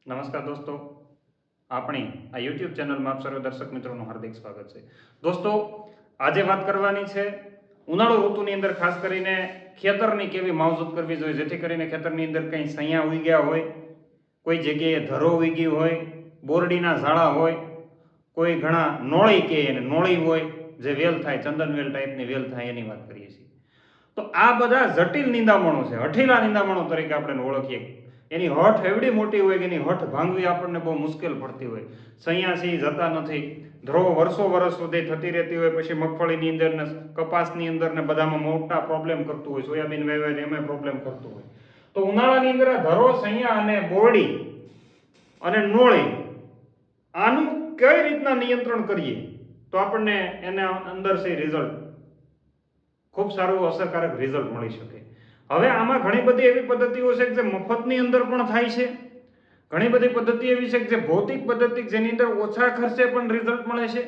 નમસ્કાર દોસ્તો, આપણી આ યુટ્યુબ ચેનલમાં આપ સર્વ દર્શક મિત્રોનું હાર્દિક સ્વાગત છે. દોસ્તો, આજે વાત કરવાની છે ઉનાળુ ઋતુની અંદર ખાસ કરીને ખેતરની કેવી માવજત કરવી જોઈએ જેથી કરીને ખેતરની અંદર કંઈ સૈયા ઉઈ ગયા હોય, કોઈ જગ્યાએ ધરો ઉઈ ગઈ હોય, બોરડીના ઝાડા હોય, કોઈ ઘણા નોળી કે એને નોળી હોય, જે વેલ થાય ચંદન વેલ ટાઈપની વેલ થાય એની વાત કરીએ છીએ. તો આ બધા જટિલ નિંદામણો છે, હઠીલા નિંદામણો તરીકે આપણે ઓળખીએ. એની હઠ એવડી મોટી હોય કે એની હઠ ભાંગવી આપણને બહુ મુશ્કેલ પડતી હોય. સૈયાસી જતા નથી, ધ્રો વર્ષ સુધી થતી રહેતી હોય, પછી મગફળીની અંદર ને કપાસની અંદર ને બધામાં મોટા પ્રોબ્લેમ કરતું હોય, સોયાબીન વાવ્યા એમાં પ્રોબ્લેમ કરતું હોય. તો ઉનાળાની અંદર ધરો, સૈયા અને બોરડી અને નોળી આનું કઈ રીતના નિયંત્રણ કરીએ તો આપણને એના અંદર છે રિઝલ્ટ ખૂબ સારું અસરકારક રિઝલ્ટ મળી શકે. હવે આમાં ઘણી બધી એવી પદ્ધતિઓ છે કે જે મફતની અંદર પણ થાય છે, ઘણી બધી પદ્ધતિ એવી છે કે જે ભૌતિક પદ્ધતિ જેની અંદર ઓછા ખર્ચે પણ રિઝલ્ટ મળે છે,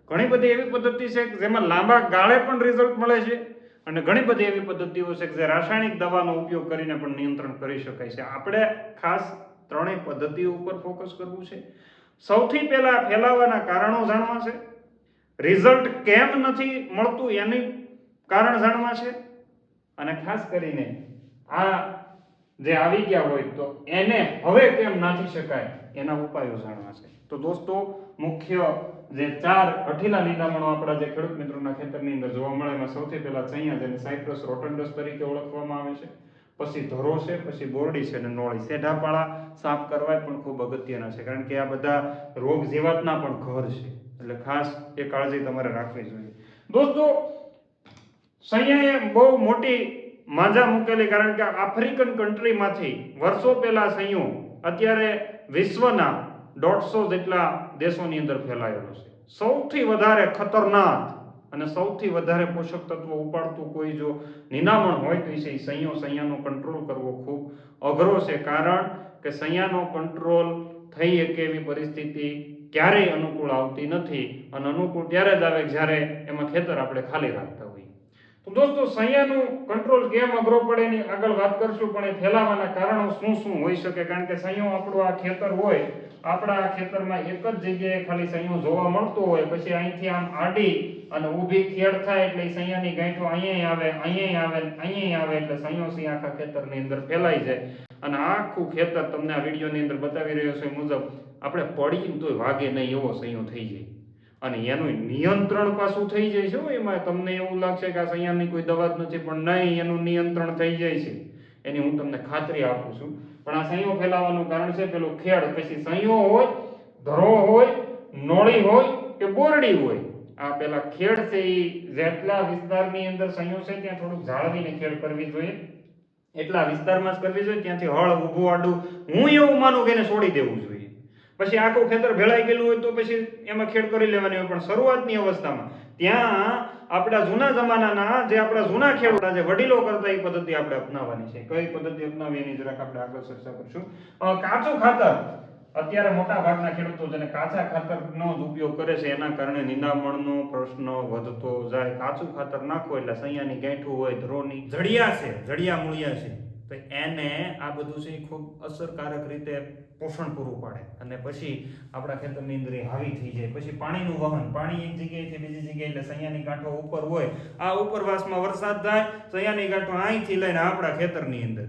ઘણી બધી એવી પદ્ધતિ છે કે જેમાં લાંબા ગાળે પણ રિઝલ્ટ મળે છે, અને ઘણી બધી એવી પદ્ધતિઓ છે કે જે રાસાયણિક દવાનો ઉપયોગ કરીને પણ નિયંત્રણ કરી શકાય છે. આપણે ખાસ ત્રણેય પદ્ધતિઓ ઉપર ફોકસ કરવું છે. સૌથી પહેલા ફેલાવાના કારણો જાણવા છે, રિઝલ્ટ કેમ નથી મળતું એની કારણ જાણવા છે, અને ખાસ કરીને આ જે આવી ગયા હોય તો એને હવે કેમ નાથી શકાય એના ઉપાયો જાણવા છે. તો દોસ્તો, મુખ્ય જે 4 હઠીલા નિંદામણો આપણા જે ખેડૂત મિત્રોના ખેતરની અંદર જોવા મળે એમાં સૌથી પહેલા સૈયા જેને સાયપ્રસ રોટન્ડસ તરીકે ઓળખવામાં આવે છે, પછી ધરો છે, પછી બોરડી છે અને નોળી. સેઢાપાળા સાફ કરવા પણ ખૂબ અગત્યના છે, કારણ કે આ બધા રોગ જીવાતના પણ ઘર છે, એટલે ખાસ એ કાળજી તમારે રાખવી જોઈએ. દોસ્તો, સૈયાએ બહુ મોટી માંજા મૂકેલી, કારણ કે આફ્રિકન કન્ટ્રીમાંથી વર્ષો પહેલા સૈયો અત્યારે વિશ્વના 150 જેટલા દેશોની અંદર ફેલાયેલો છે. સૌથી વધારે ખતરનાક અને સૌથી વધારે પોષક તત્વો ઉપાડતું કોઈ જો નિંદામણ હોય તો એ સૈયો. સૈયાનો કંટ્રોલ કરવો ખૂબ અઘરો છે, કારણ કે સૈયાનો કંટ્રોલ થઈ શકે એવી પરિસ્થિતિ ક્યારેય અનુકૂળ આવતી નથી, અને અનુકૂળ ત્યારે જ આવે જ્યારે એમાં ખેતર આપણે ખાલી રાખતા હોઈએ. તો દોસ્તો, સૈયાનું કંટ્રોલ કેમ અઘરો પડે એની આગળ વાત કરશું, પણ એ ફેલાવાના કારણો શું શું હોઈ શકે. કારણ કે સૈયો આપણું આ ખેતર હોય, આપણા આ ખેતરમાં એક જ જગ્યાએ ખાલી સૈયો જોવા મળતો હોય, પછી અહીંથી આમ આડી અને ઊભી ખેડ થાય એટલે સૈયાની ગાંઠો અહીંયા આવે, અહીંયા આવે, અહીંયા આવે, એટલે સૈયો સી આખા ખેતરની અંદર ફેલાઈ જાય, અને આખું ખેતર તમને આ વિડીયોની અંદર બતાવી રહ્યો છે મુજબ આપણે પડીએ તો વાગે નહીં એવો સૈયો થઈ જાય, અને એનું નિયંત્રણ પાછું થઈ જાય છે. એમાં તમને એવું લાગશે કે આ સૈયાની કોઈ દવા જ નથી, પણ નહીં, એનું નિયંત્રણ થઈ જાય છે, એની હું તમને ખાતરી આપું છું. પણ આ સૈયો ફેલાવાનું કારણ છે પેલું ખેડ. પછી સૈયો હોય, ધરો હોય, નોળી હોય કે બોરડી હોય, આ પેલા ખેડ છે એ જેટલા વિસ્તારની અંદર સૈયો છે ત્યાં થોડુંક જાળવીને ખેડ કરવી જોઈએ, એટલા વિસ્તારમાં જ કરવી જોઈએ. ત્યાંથી હળ ઊભું આડું હું એવું માનું કે એને છોડી દેવું જોઈએ. પછી આખું ખેતર ભેળાઈ ગયેલું હોય તો પછી એમાં ખેડ કરી લેવાની હોય, પણ શરૂઆતની અવસ્થામાં ત્યાં આપણા જૂના જમાનાના જે આપણા જૂના ખેડૂત જે વડીલો કરતા એ પદ્ધતિ આપણે અપનાવવાની છે. કઈ પદ્ધતિ અપનાવી એની જરાક આપણે આગળ ચર્ચા કરશું. કાચું ખાતર, અત્યારે મોટા ભાગના ખેડૂતો જેને કાચા ખાતરનો જ ઉપયોગ કરે છે, એના કારણે નિંદામણનો પ્રશ્ન વધતો જાય. કાચું ખાતર નાખો એટલે સૈયાની ગાંઠું હોય, ધ્રોની જડિયા છે, જડિયા મૂળિયા છે, તો એને આ બધું છે ખૂબ અસરકારક રીતે પોષણ પૂરું પાડે, અને પછી આપણા ખેતરની અંદર હાવી થઈ જાય. પછી પાણીનું વહન, પાણી એક જગ્યાએથી બીજી જગ્યાએ, એટલે સૈયાની ગાંઠો ઉપર હોય, આ ઉપરવાસમાં વરસાદ થાય, સૈયાની ગાંઠો અહીંથી લઈને આપણા ખેતરની અંદર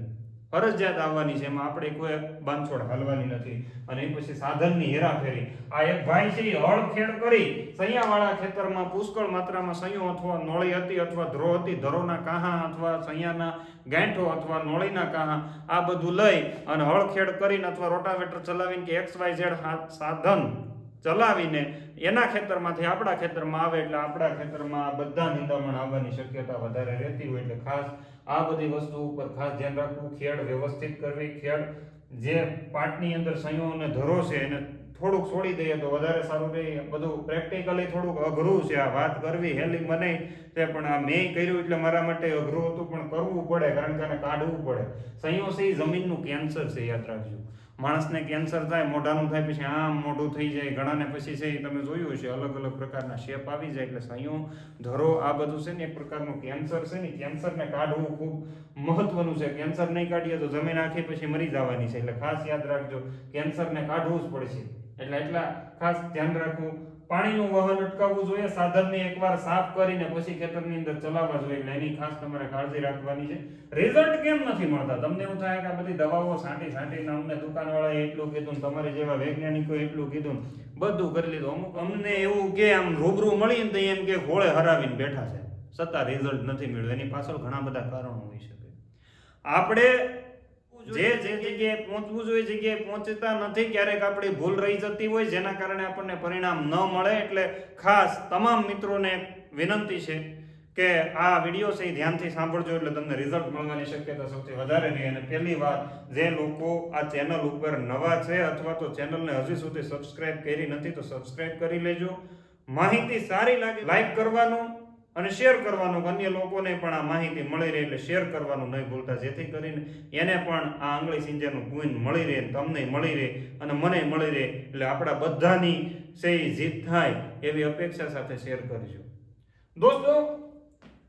ફરજિયાત આવવાની છે, એમાં આપણે કોઈ બાંધછોડ હાલવાની નથી. અને એ પછી સાધનની હેરાફેરી. આ એક ભાઈ છે હળ ખેડ કરી સૈયાવાળા ખેતરમાં પુષ્કળ માત્રામાં સૈયો અથવા નોળી હતી અથવા ધ્રો હતી, ધરોના કાહા અથવા સૈયાના ગાંઠો અથવા નોળીના કાહા આ બધું લઈ અને હળ ખેડ કરીને અથવા રોટાવેટર ચલાવીને કે XYZ સાધન ચલાવીને એના ખેતરમાંથી આપણા ખેતરમાં આવે, એટલે આપણા ખેતરમાં બધા નિંદામણ આવવાની શક્યતા વધારે રહેતી હોય. એટલે ખાસ આ બધી વસ્તુ ઉપર ખાસ ધ્યાન રાખવું. ખેડ વ્યવસ્થિત કરવી. ખેડ જે પાટની અંદર સૈયો અને ધરો છે એને થોડુંક છોડી દઈએ તો વધારે સારું રહે. બધું પ્રેક્ટિકલી થોડુંક અઘરું છે, આ વાત કરવી હેલી મને છે, પણ આ મેં કર્યું એટલે મારા માટે અઘરું હતું, પણ કરવું પડે, કારણ કે આને કાઢવું પડે. સૈયો છે એ જમીનનું કેન્સર છે, યાદ રાખજો. માણસને કેન્સર થાય, મોઢાનું થાય, પછી આમ મોઢું થઈ જાય, ઘણાને પછી છે એ તમે જોયું હશે અલગ અલગ પ્રકારના શેપ આવી જાય. એટલે સહીઓ ધરો આ બધું છે ને એક પ્રકારનું કેન્સર છે ને, કેન્સરને કાઢવું ખૂબ મહત્વનું છે. કેન્સર નહીં કાઢીએ તો જમીન આખી પછી મરી જવાની છે. એટલે ખાસ યાદ રાખજો, કેન્સરને કાઢવું જ પડશે. એટલે એટલા ખાસ ધ્યાન રાખવું. પાણીનું વહન અટકાવવું જોઈએ, સાધનને એકવાર સાફ કરીને પછી ખેતરની અંદર ચલાવવા જોઈએ. એટલે એની ખાસ તમારે કાળજી રાખવાની છે. રિઝલ્ટ કેમ નથી મળતા? તમને એવું થાય કે આ બધી દવાઓ છાંટીને અમને દુકાનવાળાએ એટલું કીધું, તમારે જેવા વૈજ્ઞાનિકોએ એટલું કીધું, બધું કરી લીધું. અમુક અમને એવું કે આમ રૂબરૂ મળીને તો એમ કે ઘોળે હરાવીને બેઠા છે, છતાં રિઝલ્ટ નથી મળ્યું. એની પાછળ ઘણા બધા કારણો હોઈ શકે. આપણે જે જગ્યાએ પહોંચવું જોઈએ જગ્યાએ પહોંચતા નથી, ક્યારેક આપણી ભૂલ રહી જતી હોય જેના કારણે આપણને પરિણામ ન મળે. એટલે ખાસ તમામ મિત્રોને વિનંતી છે કે આ વિડીયો છે ધ્યાનથી સાંભળજો, એટલે તમને રિઝલ્ટ મળવાની શક્યતા સૌથી વધારે રહે. અને પહેલી વાત, જે લોકો આ ચેનલ ઉપર નવા છે અથવા તો ચેનલને હજી સુધી સબસ્ક્રાઇબ કરી નથી તો સબસ્ક્રાઇબ કરી લેજો. માહિતી સારી લાગે લાઈક કરવાનું અને શેર કરવાનું, અન્ય લોકોને પણ આ માહિતી મળી રહે એટલે શેર કરવાનું નહીં ભૂલતા, જેથી કરીને એને પણ આ આંગળી સિંજાનું ગુણ મળી રહે, તમને મળી રહે અને મને મળી રહે. એટલે આપણા બધાની સહી જીત થાય એવી અપેક્ષા સાથે શેર કરજો. દોસ્તો,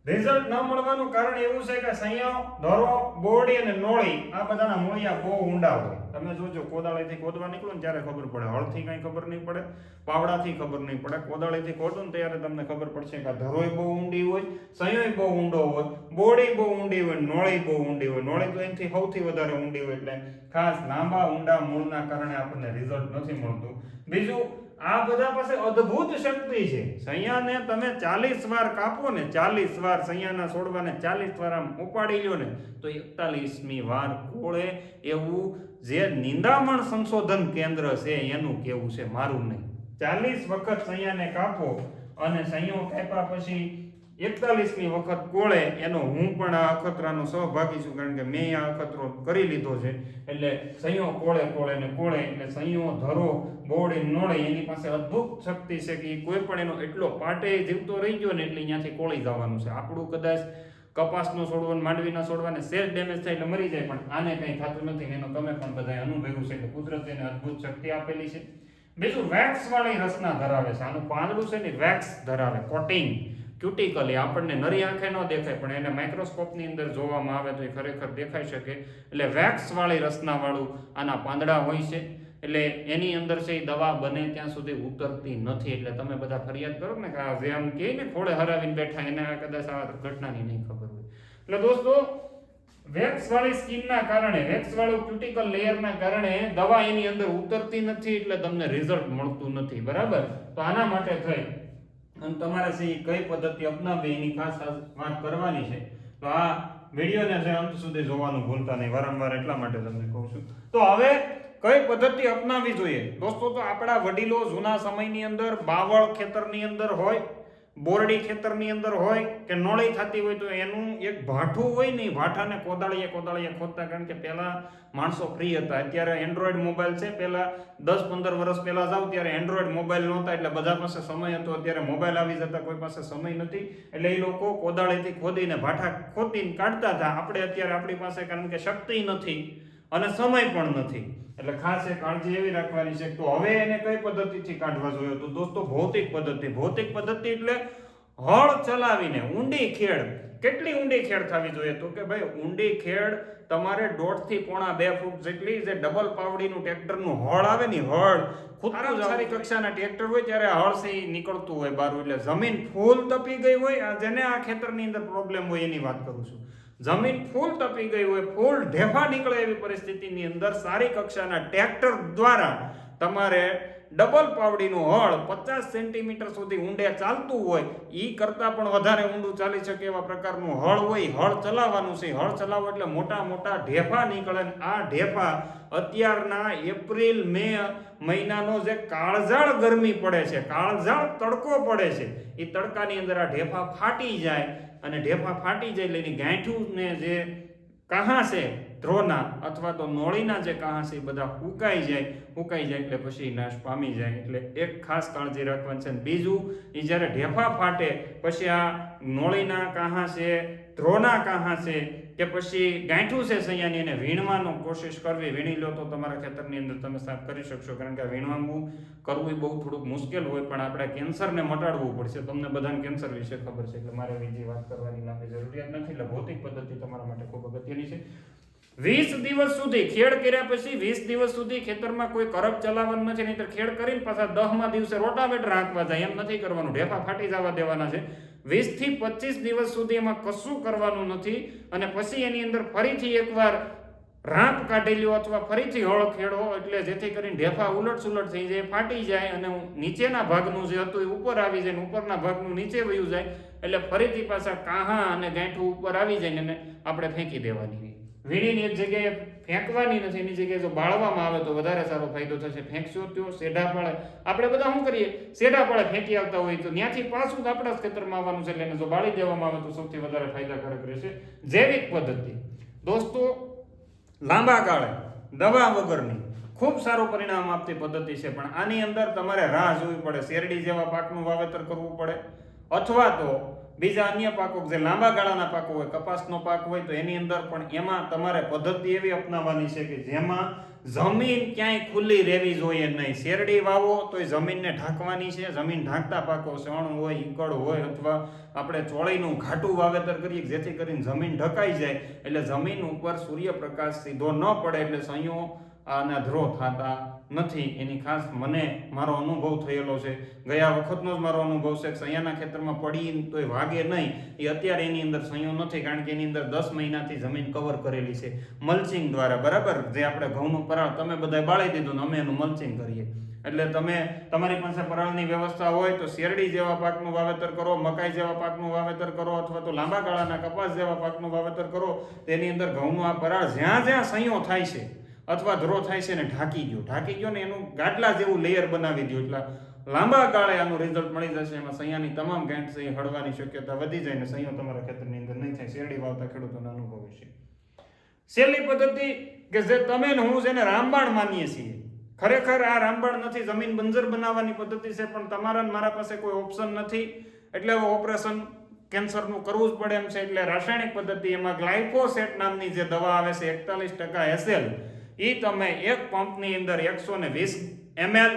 રિઝલ્ટ ન મળવાનું કારણ એવું છે કે સૈયો, ધરો, બોરડી અને નોળી આ બધાના મૂળિયા બહુ ઊંડા હોય. તમે જોજો, કોદાળીથી ખોદવા નીકળો ને ત્યારે ખબર પડે, હળથી કંઈ ખબર નહીં પડે, પાવડાથી ખબર નહીં પડે. કોદાળીથી ખોદો ને ત્યારે તમને ખબર પડશે કે ધરોય બહુ ઊંડી હોય, સૈયોય બહુ ઊંડો હોય, બોરડી બહુ ઊંડી હોય, નોળી બહુ ઊંડી હોય. નોળી તો એનાથી સૌથી વધારે ઊંડી હોય. એટલે ખાસ લાંબા ઊંડા મૂળના કારણે આપણને રિઝલ્ટ નથી મળતું. બીજું, આ બધા પાસે અદ્ભુત શક્તિ છે. સૈયાને તમે 40 વાર કાપો ને, 40 વાર સૈયાના છોડવાને 40 વાર આમ ઉપાડી લ્યો ને તો 41મી વાર કોળે. એવું જે નિંદામણ સંશોધન કેન્દ્ર છે એનું કેવું છે, મારું નહીં. 40 વખત સૈયાને કાપો અને સૈયો કાપ્યા પછી 41મી વખત કોળે, એનો હું પણ આ અખતરાનો સહભાગી છું, કારણ કે મેં આ અખતરો કરી લીધો છે. એટલે સૈયો કોળે ને કોળે. એટલે સૈયો, ધરો, બોરડી, નોળે એની પાસે અદ્ભુત શક્તિ છે કે કોઈ પણ એનો એટલો પાટે જીવતો રહી ગયો ને એટલે અહીંયાથી કોળી જવાનું છે. આપણું કદાચ કપાસનો છોડવો, માંડવીના છોડવાને સેલ ડેમેજ થાય એટલે મરી જાય, પણ આને કંઈ થતું નથી. એનો તમે પણ બધાએ અનુભવ્યું છે. એટલે કુદરતે એને અદ્ભુત શક્તિ આપેલી છે. બીજું, વેક્સ વાળી રચના ધરાવે છે. આનું પાંદડું છે ને વેક્સ ધરાવે, કોટિંગ ક્યુટિકલી આપણને નરી આંખે ન દેખાય, પણ એને માઇક્રોસ્કોપની અંદર જોવામાં આવે તો એ ખરેખર દેખાઈ શકે. એટલે વેક્સ વાળી રચના વાળું આના પાંદડા હોય છે. એટલે એની અંદર છે એ દવા બને ત્યાં સુધી ઉતરતી નથી. એટલે તમે બધા ફરિયાદ કરો ને કે જે આમ કહે ને ખોળે હરાવીને બેઠા, એને કદાચ આ ઘટનાની નહીં ખબર હોય. એટલે દોસ્તો, વેક્સ વાળી સ્કિનના કારણે, વેક્સ વાળું ક્યુટિકલ લેયરના કારણે દવા એની અંદર ઉતરતી નથી, એટલે તમને રિઝલ્ટ મળતું નથી. બરાબર? તો આના માટે થઈ અને તમારે કઈ પદ્ધતિ અપનાવવી એની ખાસ વાત કરવાની છે. તો આ વિડીયોને છે અંત સુધી જોવાનું ભૂલતા નહીં, વારંવાર એટલા માટે તમને કહું છું. તો હવે કઈ પદ્ધતિ અપનાવવી જોઈએ દોસ્તો? તો આપણા વડીલો જૂના સમયની અંદર બાવળ ખેતરની અંદર હોય, બોરડી ખેતરની અંદર હોય કે નોળી થતી હોય તો એનું એક ભાઠું હોય ને, ભાઠાને કોદાળીએ ખોદતા. કારણ કે પહેલા માણસો ફ્રી હતા. અત્યારે એન્ડ્રોઈડ મોબાઈલ છે. પહેલા 10-15 વર્ષ પહેલા જાવ ત્યારે એન્ડ્રોઈડ મોબાઈલ નહોતા, એટલે બધા પાસે સમય હતો. અત્યારે મોબાઈલ આવી જતા કોઈ પાસે સમય નથી, એટલે એ લોકો કોદાળીથી ખોદીને ભાઠા ખોદીને કાઢતા હતા. આપણે અત્યારે આપણી પાસે કારણ કે શક્તિ નથી અને સમય પણ નથી, એટલે ખાસ એ કાળજી એવી રાખવાની છે. તો હવે એને કઈ પદ્ધતિથી કાઢવા જોઈએ? તો દોસ્તો, ભૌતિક પદ્ધતિ. ભૌતિક પદ્ધતિ એટલે હળ ચલાવીને ઊંડી ખેડ. કેટલી ઊંડી ખેડ થવી જોઈએ? તો કે ભાઈ ઊંડી ખેડ તમારે 1.5 થી 2 ફૂટ જેટલી, જે ડબલ પાવડીનું ટ્રેક્ટરનું હળ આવે ને, હળ ખુદ સારી કક્ષાના ટ્રેક્ટર હોય ત્યારે હળ છે નીકળતું હોય બારું, એટલે જમીન ફૂલ તપી ગઈ હોય. જેને આ ખેતરની અંદર પ્રોબ્લેમ હોય એની વાત કરું છું. જમીન ફૂલ તપી ગઈ હોય, ફૂલ ઢેફા નીકળે એવી પરિસ્થિતિની અંદર સારી કક્ષાના ટ્રેક્ટર દ્વારા તમારે ડબલ પાવડીનું હળ 50 સેન્ટીમીટર સુધી ઊંડે ચાલતું હોય, એ કરતાં પણ વધારે ઊંડું ચાલી શકે એવા પ્રકારનું હળ હોય, હળ ચલાવવાનું છે. હળ ચલાવો એટલે મોટા મોટા ઢેફા નીકળે. આ ઢેફા અત્યારના એપ્રિલ મે મહિનાનો જે કાળઝાળ ગરમી પડે છે, કાળઝાળ તડકો પડે છે, એ તડકાની અંદર આ ઢેફા ફાટી જાય. અને ઢેફા ફાટી જાય એટલે એની ગાંઠું ને જે કાહા છે ધ્રોના અથવા તો નોળીના જે કાહા છે એ બધા ઉકાઈ જાય એટલે પછી નાશ પામી જાય. એટલે એક ખાસ કાળજી રાખવાની છે. બીજું, એ જ્યારે ઢેફા ફાટે પછી આ નોળીના કાહા છે, ધ્રોના કાહા છે કે પછી ગાંઠું છે સૈયાની એને વીણવાનો કોશિશ કરવી, વીણી લો તો તમારા ખેતરની અંદર તમે સાફ કરી શકશો. કારણ કે વીણવાનું કરવું બહુ થોડુંક મુશ્કેલ હોય, પણ આપણે કેન્સરને મટાડવું પડશે. તમને બધાને કેન્સર વિશે ખબર છે એટલે મારે બીજી વાત કરવાની લાંબી જરૂરિયાત નથી. એટલે ભૌતિક પદ્ધતિ તમારા માટે ખૂબ અગત્યની છે. 20 દિવસ સુધી ખેડ કર્યા પછી 20 દિવસ સુધી ખેતરમાં કોઈ કરપ ચલાવવાનું નથી, નહીંતર ખેડ કરીને પાછા 10મા દિવસે રોટાવેટર હાંકવા જાય એમ નથી કરવાનું, ઢેફા ફાટી જવા દેવાના છે. 20 થી 25 દિવસ સુધી એમાં કશું કરવાનું નથી, અને પછી એની અંદર ફરીથી એકવાર રાંપ કાઢી લ્યો અથવા ફરીથી હળ ખેડો, એટલે જેથી કરીને ઢેફા ઉલટ સુલટ થઈ જાય, ફાટી જાય અને નીચેના ભાગનું જે હતું એ ઉપર આવી જાય, ઉપરના ભાગનું નીચે વયું જાય, એટલે ફરીથી પાછા કાહા અને ગાંઠું ઉપર આવી જાય ને આપણે ફેંકી દેવાની. વીણીની એક જગ્યાએ ફેંકવાની નથી, એની જગ્યાએ જો બાળવામાં આવે તો વધારે સારો ફાયદો થશે. ફેંકશો તો સેઢા પાળે, આપણે બધા શું કરીએ, સેઢા પાળે ફેંકી આવતા હોય તો ત્યાંથી પાછું આપણા જ ખેતરમાં આવવાનું છે, એટલે એને જો બાળી દેવામાં આવે તો સૌથી વધારે ફાયદાકારક રહેશે. જૈવિક પદ્ધતિ દોસ્તો લાંબા ગાળે દવા વગરની ખૂબ સારું પરિણામ આપતી પદ્ધતિ છે, પણ આની અંદર તમારે રાહ જોવી પડે. શેરડી જેવા પાકનું વાવેતર કરવું પડે, અથવા તો બીજા અન્ય પાકો જે લાંબા ગાળાના પાકો હોય, કપાસનો પાક હોય તો એની અંદર પણ એમાં તમારે પદ્ધતિ એવી અપનાવવાની છે કે જેમાં જમીન ક્યાંય ખુલ્લી રહેવી જોઈએ નહીં. શેરડી વાવો તો એ જમીનને ઢાંકવાની છે. જમીન ઢાંકતા પાકો શણ હોય, ઈકળ હોય, અથવા આપણે ચોળીનું ઘાટું વાવેતર કરીએ જેથી કરીને જમીન ઢકાઈ જાય, એટલે જમીન ઉપર સૂર્યપ્રકાશ સીધો ન પડે, એટલે સંયો અને ધ્રો થતા નથી. એની ખાસ મને મારો અનુભવ થયેલો છે, ગયા વખતનો જ મારો અનુભવ છે. સૈયાના ખેતરમાં પડી તો એ વાગે નહીં, એ અત્યારે એની અંદર સંયો નથી, કારણ કે એની અંદર 10 મહિનાથી જમીન કવર કરેલી છે મલ્ચિંગ દ્વારા. બરાબર, જે આપણે ઘઉંનું પરાળ તમે બધા બાળી દીધું ને અમે એનું મલ્ચિંગ કરીએ. એટલે તમે તમારી પાસે પરાળની વ્યવસ્થા હોય તો શેરડી જેવા પાકનું વાવેતર કરો, મકાઈ જેવા પાકનું વાવેતર કરો, અથવા તો લાંબા ગાળાના કપાસ જેવા પાકનું વાવેતર કરો. તેની અંદર ઘઉંનું આ પરાળ જ્યાં જ્યાં સંયો થાય છે અથવા ધ્રો થાય છે ને ઢાંકી ગયો ને એનું ગાટલા જેવું લેયર બનાવી દો, એટલે લાંબા ગાળે આનું રિઝલ્ટ મળી જશે. એમાં સૈયાની તમામ ગાંઠ છે હળવાની શક્યતા વધી જાય ને સંયો તમારા ખેતરની અંદર નહીં થાય. શેરડી વાવતા ખેડૂતોને અનુભવ છે. છેલ્લી પદ્ધતિ કે જે તમે ને હું જેને રામબાણ માનીએ છીએ, ખરેખર આ રામબાણ નથી, જમીન બંજર બનાવવાની પદ્ધતિ છે, પણ તમારા મારા પાસે કોઈ ઓપ્શન નથી, એટલે ઓપરેશન કેન્સરનું કરવું જ પડે એમ છે. એટલે રાસાયણિક પદ્ધતિ, એમાં ગ્લાયફોસેટ નામની જે દવા આવે છે 41% SL, એ તમે એક પંપની અંદર 120 ml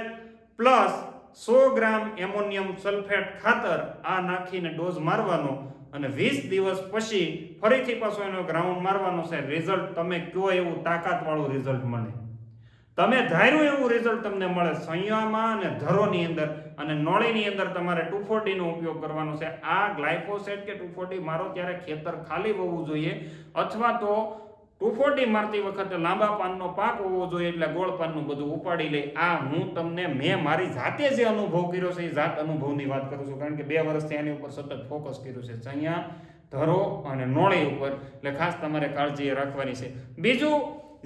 પ્લસ 100 ગ્રામ એમોનિયમ સલ્ફેટ ખાતર આ નાખીને ડોઝ મારવાનો, અને 20 દિવસ પછી ફરીથી પાછો એનો ગ્રાઉન્ડ મારવાનો છે. રિઝલ્ટ તમે કયો એવું તાકાતવાળું રિઝલ્ટ મળે, તમે ધાર્યું એવું રિઝલ્ટ તમને મળે સંયામાં અને ધરોની અંદર. અને નોળીની અંદર તમારે 2,4-D નો ઉપયોગ કરવાનો છે. આ ગ્લાયફોસેટ કે 2,4-D મારો ત્યારે ખેતર ખાલી હોવું જોઈએ, અથવા તો 2,4-D મારતી વખતે લાંબા પાનનો પાક હોવો જોઈએ, એટલે ગોળ પાનનું બધું ઉપાડી લે. આ હું તમને મેં મારી જાતે જે અનુભવ કર્યો છે એ જાત અનુભવની વાત કરું છું, કારણ કે 2 વર્ષથી આની ઉપર સતત ફોકસ કર્યું છે, અહીંયા ધરો અને નોળી ઉપર. એટલે ખાસ તમારે કાળજી રાખવાની છે. બીજું,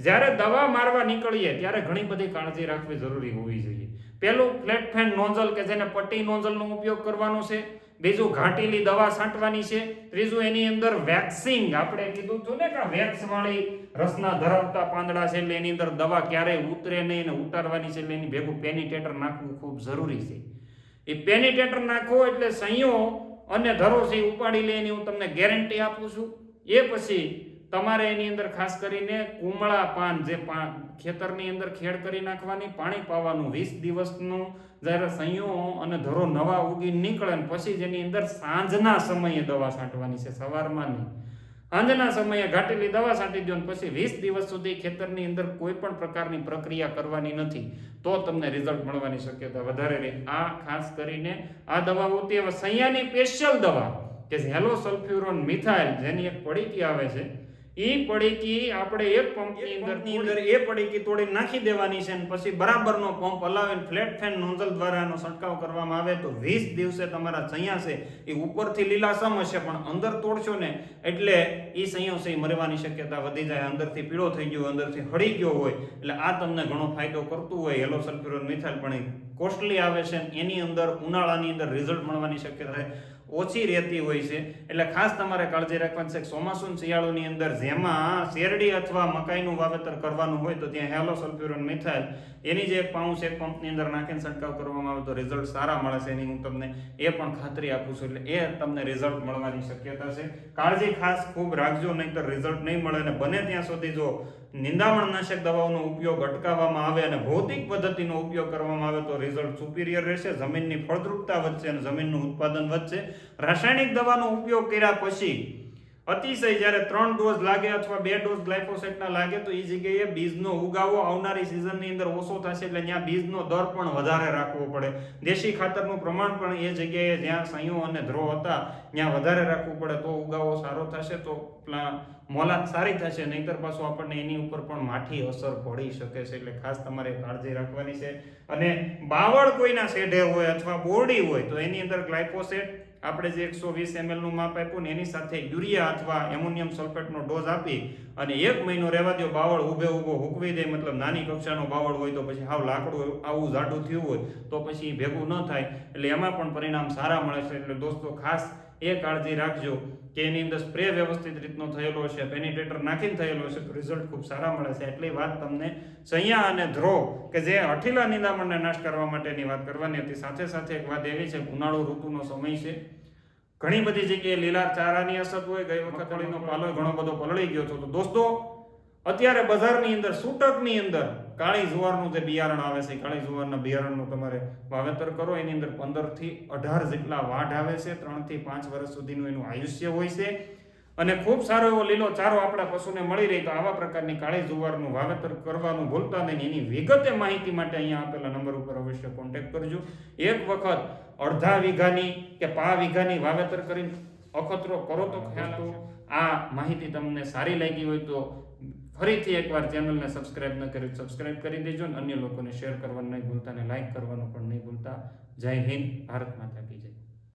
જ્યારે દવા મારવા નીકળીએ ત્યારે ઘણી બધી કાળજી રાખવી જરૂરી હોવી જોઈએ. પહેલું, ફ્લેટ ફેન નોઝલ કે જેને પટ્ટી નોઝલનો ઉપયોગ કરવાનો છે. બીજું, ઘાટીલી દવા છાંટવાની છે. ત્રીજું, એની અંદર વેક્સિંગ, આપણે કીધું હતું ને કે વેક્સ વાળી રસના ધરાવતા પાંદડા છે, એટલે એની અંદર દવા ક્યારેય ઉતરે નહીં અને ઉતારવાની છે, એટલે એની ભેગું પેનિટેટર નાખવું ખૂબ જરૂરી છે. એ પેનિટેટર નાખો એટલે સંયો અને ધરો છે ઉપાડી લે, એની હું તમને ગેરંટી આપું છું. એ પછી તમારે એની અંદર ખાસ કરીને કુમળા પાન, જે ખેતરની અંદર ખેડ કરી નાખવાની, પાણી પાવાનું. 20 દિવસનું જ્યારે સંયો અને ધરો નવા ઉગી નીકળે ને પછી જેની અંદર સાંજના સમયે દવા છાંટવાની છે, સવારમાં નહીં. સાંજના સમયે ઘાટેલી દવા છાંટી દો, પછી 20 દિવસ સુધી ખેતરની અંદર કોઈ પણ પ્રકારની પ્રક્રિયા કરવાની નથી, તો તમને રિઝલ્ટ મળવાની શક્યતા વધારે રહે. આ ખાસ કરીને આ દવાઓથી હવે સૈયાની સ્પેશિયલ દવા કે હેલો સલ્ફ્યુરોન મિથાઇલ, જેની એક પડીકી આવે છે, એ પડીકી આપણે એક પંપની અંદર એ પડીકી તોડી નાખી દેવાની છે, અને પછી બરાબરનો પંપ હલાવીને ફ્લેટ ફેન નોઝલ દ્વારા એનો છંટકાવ કરવામાં આવે તો 20 દિવસે તમારા સૈયા છે એ ઉપરથી લીલાસમ હશે, પણ અંદર તોડશો ને એટલે એ સૈયો છે મરવાની શક્યતા વધી જાય. અંદરથી પીળો થઈ ગયો, અંદરથી હળી ગયો હોય, એટલે આ તમને ઘણો ફાયદો કરતું હોય. હેલો સલ્ફ્યુરોન મિથાઇલ પણ કોસ્ટલી આવે છે, એની અંદર ઉનાળાની અંદર રિઝલ્ટ મળવાની શક્યતા છે. ઓછી રહેતી હોય છે. એટલે ખાસ તમારે કાળજી રાખવાની છે કે ચોમાસું શિયાળોની અંદર જેમાં શેરડી અથવા મકાઈનું વાવેતર કરવાનું હોય તો ત્યાં હેલો સલ્ફ્યુરોન મિથાઇલ એની જે એક પાઉચ એક પંપની અંદર નાખીને છંટકાવ કરવામાં આવે તો રિઝલ્ટ સારા મળે છે. એની હું તમને એ પણ ખાતરી આપું છું. એટલે એ તમને રિઝલ્ટ મળવાની શક્યતા છે. કાળજી ખાસ ખૂબ રાખજો, નહીંતર રિઝલ્ટ નહીં મળે. અને બને ત્યાં સુધી જો નિંદામણનાશક દવાઓનો ઉપયોગ અટકાવવામાં આવે અને ભૌતિક પદ્ધતિનો ઉપયોગ કરવામાં આવે તો રિઝલ્ટ સુપીરિયર રહેશે. જમીનની ફળદ્રુપતા વધશે અને જમીનનું ઉત્પાદન વધશે. રાસાયણિક દવાનો ઉપયોગ કર્યા પછી અતિશય જ્યારે 3 ડોઝ લાગે અથવા 2 ડોઝ ગ્લાયફોસેટના લાગે તો એ જગ્યાએ બીજનો ઉગાવો આવનારી સિઝનની અંદર ઓછો થશે. એટલે ત્યાં બીજનો દર પણ વધારે રાખવો પડે. દેશી ખાતરનું પ્રમાણ પણ એ જગ્યાએ જ્યાં સંયો અને ધ્રો હતા ત્યાં વધારે રાખવું પડે તો ઉગાવો સારો થશે, તો મોલાત સારી થશે. નહીંતર પાછું આપણને એની ઉપર પણ માઠી અસર પડી શકે છે. એટલે ખાસ તમારે કાળજી રાખવાની છે. અને બાવળ કોઈના શેઢે હોય અથવા બોરડી હોય તો એની અંદર ગ્લાયફોસેટ આપણે જે 120 ml નું માપ આપ્યું ને એની સાથે યુરિયા અથવા એમોનિયમ સલ્ફેટનો ડોઝ આપી અને 1 મહિનો રહેવા દો. બાવળ ઊભો હુકવી દે, મતલબ નાની કક્ષાનો બાવળ હોય તો પછી હાવ લાકડું આવું જાડું થયું હોય તો પછી ભેગું ન થાય. એટલે એમાં પણ પરિણામ સારા મળે છે. એટલે દોસ્તો ખાસ એ કાળજી રાખજો કે એની અંદર સ્પ્રે વ્યવસ્થિત રીતનો થયેલો હશે, પેનિટ્રેટર નાખીને થયેલો હશે તો રિઝલ્ટ ખૂબ સારા મળે છે. એટલી વાત તમને સૈયા અને ધ્રો કે જે હઠીલા નિંદામણને નાશ કરવા માટેની વાત કરવાની હતી. સાથે સાથે એક વાત એવી છે કે ઉનાળુ ઋતુનો સમય છે. ઘણી બધી જગ્યાએ લીલા ચારાની અસર હોય. ગઈ વખત મગફળીનો પાલો ઘણો બધો પલળી ગયો હતો. તો દોસ્તો અત્યારે બજારની અંદર છૂટકની અંદર કાળી જુવારનું જે બિયારણ આવે છે, કાળી જુવારના બિયારણનું તમારે વાવેતર કરો. એની અંદર 15 થી 18 જેટલા વાઢ આવે છે. 3 થી 5 વર્ષ સુધીનું એનું આયુષ્ય હોય છે. અને ખૂબ સારો એવો લીલો ચારો આપણા પશુને મળી રહે તો આવા પ્રકારની કાળી જુવારનું વાવેતર કરવાનું ભૂલતા નહીં. એની વિગતે માહિતી માટે અહીંયા આપેલા નંબર ઉપર અવશ્ય કોન્ટેક્ટ કરજો. એક વખત અડધા વીઘાની કે પા વીઘાની વાવેતર કરીને અખતરો કરો તો ખ્યાલ. આ માહિતી તમને સારી લાગી હોય તો ફરીથી એકવાર ચેનલને સબસ્ક્રાઇબ ન કરી સબસ્ક્રાઇબ કરી દેજો અને અન્ય લોકોને શેર કરવાનું નહીં ભૂલતા અને લાઈક કરવાનું પણ નહીં ભૂલતા. જય હિન્દ, ભારત માતા કી જય.